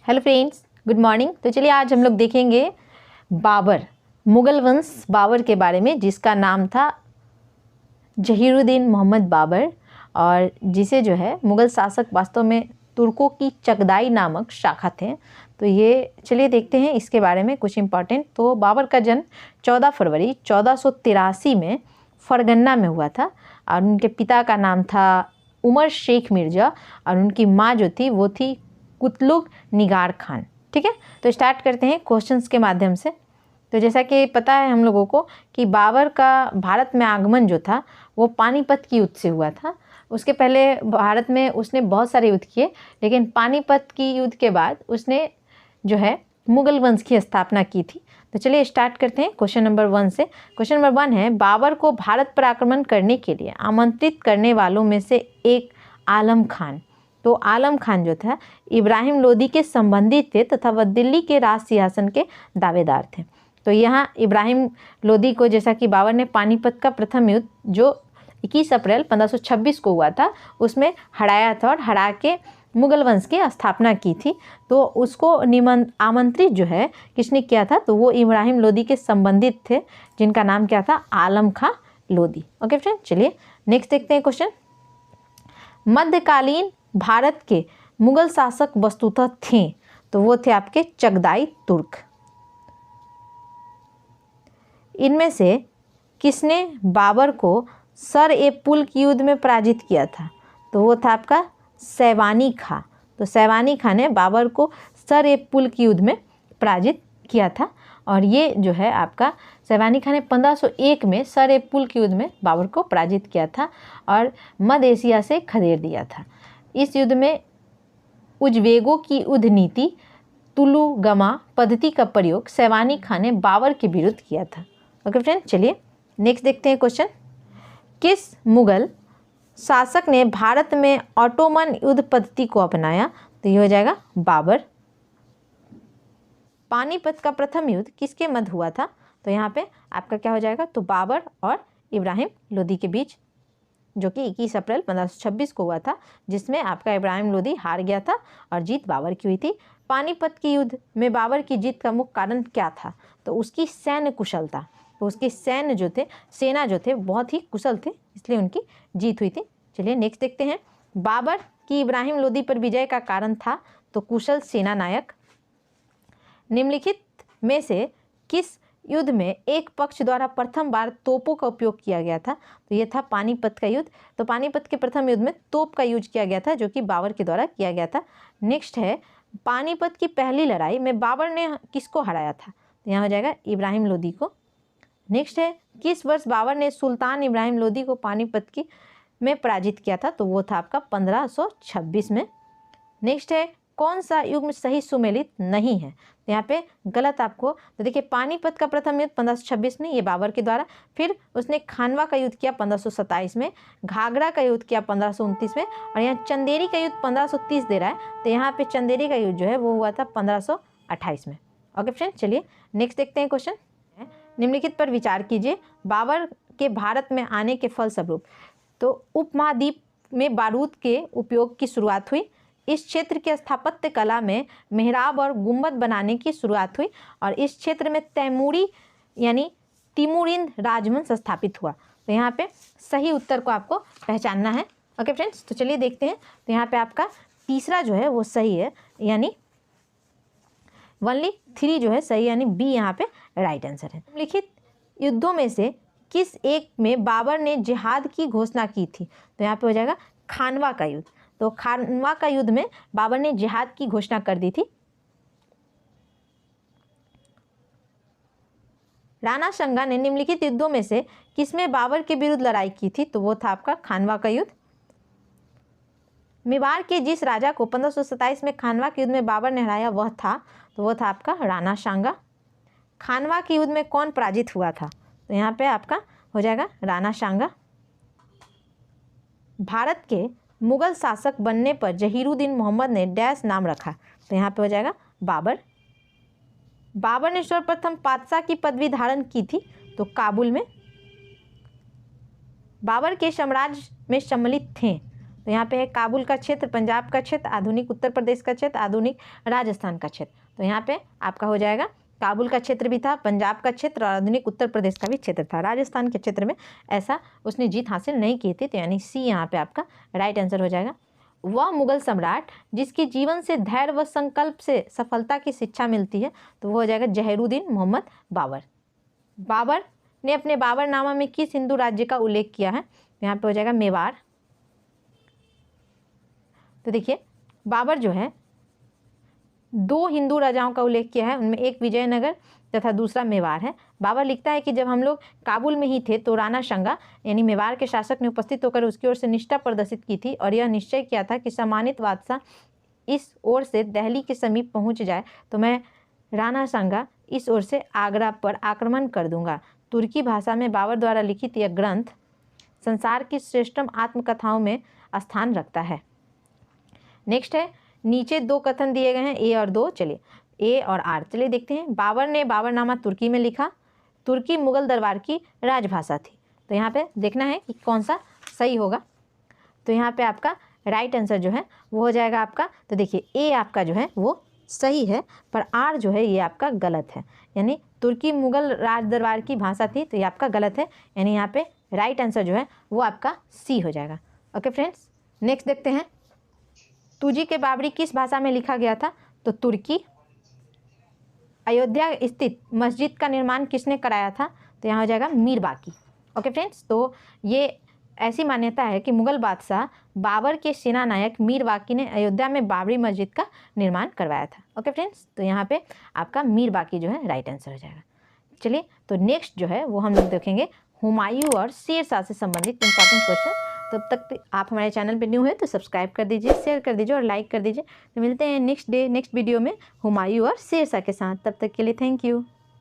Hello friends, good morning. तो चलिए आज हम लोग देखेंगे बाबर, मुग़ल वंश बाबर के बारे में, जिसका नाम था जहीरुद्दीन मोहम्मद बाबर, और जिसे जो है मुग़ल शासक वास्तव में तुर्कों की चगदाई नामक शाखा थे। तो ये चलिए देखते हैं इसके बारे में कुछ इम्पॉर्टेंट। तो बाबर का जन्म 14 फरवरी 1483 में फरगन्ना में हुआ था, और उनके पिता का नाम था उमर शेख मिर्ज़ा, और उनकी माँ जो थी वो थी कुतलुग निगार खान। ठीक है, तो स्टार्ट करते हैं क्वेश्चंस के माध्यम से। तो जैसा कि पता है हम लोगों को कि बाबर का भारत में आगमन जो था वो पानीपत की युद्ध से हुआ था। उसके पहले भारत में उसने बहुत सारे युद्ध किए, लेकिन पानीपत की युद्ध के बाद उसने जो है मुग़ल वंश की स्थापना की थी। तो चलिए स्टार्ट करते हैं क्वेश्चन नंबर 1 से। क्वेश्चन नंबर 1 है, बाबर को भारत पर आक्रमण करने के लिए आमंत्रित करने वालों में से एक आलम खान। तो आलम खान जो था इब्राहिम लोदी के संबंधी थे तथा वह दिल्ली के राज सिंहासन के दावेदार थे। तो यहाँ इब्राहिम लोदी को, जैसा कि बाबर ने पानीपत का प्रथम युद्ध जो 21 अप्रैल 1526 को हुआ था उसमें हराया था, और हरा के मुग़ल वंश की स्थापना की थी। तो उसको आमंत्रित जो है किसने किया था, तो वो इब्राहिम लोदी के संबंधित थे, जिनका नाम क्या था, आलम खां लोदी। ओके फ्रेंड, चलिए नेक्स्ट देखते हैं क्वेश्चन। मध्यकालीन भारत के मुग़ल शासक वस्तुतः थे, तो वो थे आपके चगदाई तुर्क। इनमें से किसने बाबर को सर ए पुल्क युद्ध में पराजित किया था, तो वो था आपका सैवानी खां। तो सैवानी खां ने बाबर को सर ए पुल्क युद्ध में पराजित किया था, और ये जो है आपका सैवानी खां ने 1501 में सर ए पुल्क युद्ध में बाबर को पराजित किया था और मध्य एशिया से खदेड़ दिया था। इस युद्ध में उज़्बेकों की युद्ध नीति तुलुगमा पद्धति का प्रयोग सैवानी खां ने बाबर के विरुद्ध किया था। ओके फ्रेंड, चलिए नेक्स्ट देखते हैं क्वेश्चन। किस मुग़ल शासक ने भारत में ऑटोमन युद्ध पद्धति को अपनाया, तो ये हो जाएगा बाबर। पानीपत का प्रथम युद्ध किसके मध्य हुआ था, तो यहाँ पे आपका क्या हो जाएगा, तो बाबर और इब्राहिम लोदी के बीच, जो कि 21 अप्रैल 1526 को हुआ था, जिसमें आपका इब्राहिम लोदी हार गया था और जीत बाबर की हुई थी। पानीपत के युद्ध में बाबर की जीत का मुख्य कारण क्या था, तो उसकी सैन्य कुशलता। तो उसके सेना जो थे बहुत ही कुशल थे, इसलिए उनकी जीत हुई थी। चलिए नेक्स्ट देखते हैं। बाबर की इब्राहिम लोदी पर विजय का कारण था, तो कुशल सेना नायक। निम्नलिखित में से किस युद्ध में एक पक्ष द्वारा प्रथम बार तोपों का उपयोग किया गया था, तो ये था पानीपत का युद्ध। तो पानीपत के प्रथम युद्ध में तोप का यूज किया गया था, जो कि बाबर के द्वारा किया गया था। नेक्स्ट है, पानीपत की पहली लड़ाई में बाबर ने किसको हराया था, तो यहाँ हो जाएगा इब्राहिम लोदी को। नेक्स्ट है, किस वर्ष बाबर ने सुल्तान इब्राहिम लोदी को पानीपत की में पराजित किया था, तो वो था आपका 1526 में। नेक्स्ट है, कौन सा युग में सही सुमेलित नहीं है, तो यहाँ पे गलत आपको, तो देखिए पानीपत का प्रथम युद्ध 1526 में, ये बाबर के द्वारा। फिर उसने खानवा का युद्ध किया 1527 में, घाघरा का युद्ध किया 1529 में, और यहाँ चंदेरी का युद्ध 1530 दे रहा है, तो यहाँ पे चंदेरी का युद्ध जो है वो हुआ था 1528 में। ओके फ्रेंड, चलिए नेक्स्ट देखते हैं क्वेश्चन। निम्नलिखित पर विचार कीजिए। बाबर के भारत में आने के फलस्वरूप तो उपमहाद्वीप में बारूद के उपयोग की शुरुआत हुई। इस क्षेत्र के स्थापत्य कला में मेहराब और गुंबद बनाने की शुरुआत हुई, और इस क्षेत्र में तैमूरी यानी तिमुरिन राजवंश स्थापित हुआ। तो यहाँ पे सही उत्तर को आपको पहचानना है। ओके फ्रेंड्स, तो चलिए देखते हैं। तो यहाँ पे आपका तीसरा जो है वो सही है, यानी ओनली 3 जो है सही, यानी बी यहाँ पे राइट आंसर है। लिखित युद्धों में से किस एक में बाबर ने जिहाद की घोषणा की थी, तो यहाँ पे हो जाएगा खानवा का युद्ध। तो खानवा का युद्ध में बाबर ने जिहाद की घोषणा कर दी थी। राणा सांगा ने निम्नलिखित युद्धों में से किसमें बाबर के विरुद्ध लड़ाई की थी, तो वो था आपका खानवा का युद्ध। मेवाड़ के जिस राजा को 1527 में खानवा के युद्ध में बाबर ने हराया वह था, तो वो था आपका राणा सांगा। खानवा के युद्ध में कौन पराजित हुआ था, तो यहाँ पे आपका हो जाएगा राणा सांगा। भारत के मुग़ल शासक बनने पर जहीरुद्दीन मोहम्मद ने डैश नाम रखा, तो यहाँ पे हो जाएगा बाबर। बाबर ने सर्वप्रथम पातशाह की पदवी धारण की थी, तो काबुल में। बाबर के साम्राज्य में सम्मिलित थे, तो यहाँ पे है काबुल का क्षेत्र, पंजाब का क्षेत्र, आधुनिक उत्तर प्रदेश का क्षेत्र, आधुनिक राजस्थान का क्षेत्र। तो यहाँ पे आपका हो जाएगा काबुल का क्षेत्र भी था, पंजाब का क्षेत्र और आधुनिक उत्तर प्रदेश का भी क्षेत्र था। राजस्थान के क्षेत्र में ऐसा उसने जीत हासिल नहीं की थी, तो यानी सी यहाँ पे आपका राइट आंसर हो जाएगा। वह मुगल सम्राट जिसके जीवन से धैर्य व संकल्प से सफलता की शिक्षा मिलती है, तो वो हो जाएगा जहीरुद्दीन मोहम्मद बाबर। बाबर ने अपने बाबरनामा में किस हिंदू राज्य का उल्लेख किया है? तो यहाँ पे हो जाएगा मेवाड़। तो देखिए बाबर जो है 2 हिंदू राजाओं का उल्लेख किया है, उनमें एक विजयनगर तथा दूसरा मेवाड़ है। बाबर लिखता है कि जब हम लोग काबुल में ही थे तो राणा संगा यानी मेवाड़ के शासक ने उपस्थित होकर उसकी ओर से निष्ठा प्रदर्शित की थी और यह निश्चय किया था कि सम्मानित बादशाह इस ओर से दिल्ली के समीप पहुंच जाए तो मैं राणा संगा इस ओर से आगरा पर आक्रमण कर दूंगा। तुर्की भाषा में बाबर द्वारा लिखित यह ग्रंथ संसार की श्रेष्ठतम आत्मकथाओं में स्थान रखता है। नेक्स्ट है, नीचे 2 कथन दिए गए हैं, ए और 2। चलिए ए और आर, चलिए देखते हैं। बाबर ने बाबरनामा तुर्की में लिखा। तुर्की मुगल दरबार की राजभाषा थी। तो यहाँ पे देखना है कि कौन सा सही होगा। तो यहाँ पे आपका राइट आंसर जो है वो हो जाएगा आपका, तो देखिए ए आपका जो है वो सही है, पर आर जो है ये आपका गलत है। यानी तुर्की मुगल राज दरबार की भाषा थी, तो ये आपका गलत है। यानी यहाँ पे राइट आंसर जो है वो आपका सी हो जाएगा। ओके फ्रेंड्स, नेक्स्ट देखते हैं। तुजी के बाबरी किस भाषा में लिखा गया था? तो तुर्की। अयोध्या स्थित मस्जिद का निर्माण किसने कराया था? तो यहाँ हो जाएगा मीर बाकी। ओके फ्रेंड्स, तो ये ऐसी मान्यता है कि मुगल बादशाह बाबर के सेनानायक मीर बाकी ने अयोध्या में बाबरी मस्जिद का निर्माण करवाया था। ओके फ्रेंड्स, तो यहाँ पे आपका मीर बाकी जो है राइट आंसर हो जाएगा। चलिए, तो नेक्स्ट जो है वो हम लोग देखेंगे हुमायूं और शेरशाह से संबंधित इंपॉर्टेंट क्वेश्चन। तब तक आप हमारे चैनल पे न्यू है तो सब्सक्राइब कर दीजिए, शेयर कर दीजिए और लाइक कर दीजिए। तो मिलते हैं नेक्स्ट वीडियो में हुमायूं और शेरशाह के साथ। तब तक के लिए थैंक यू।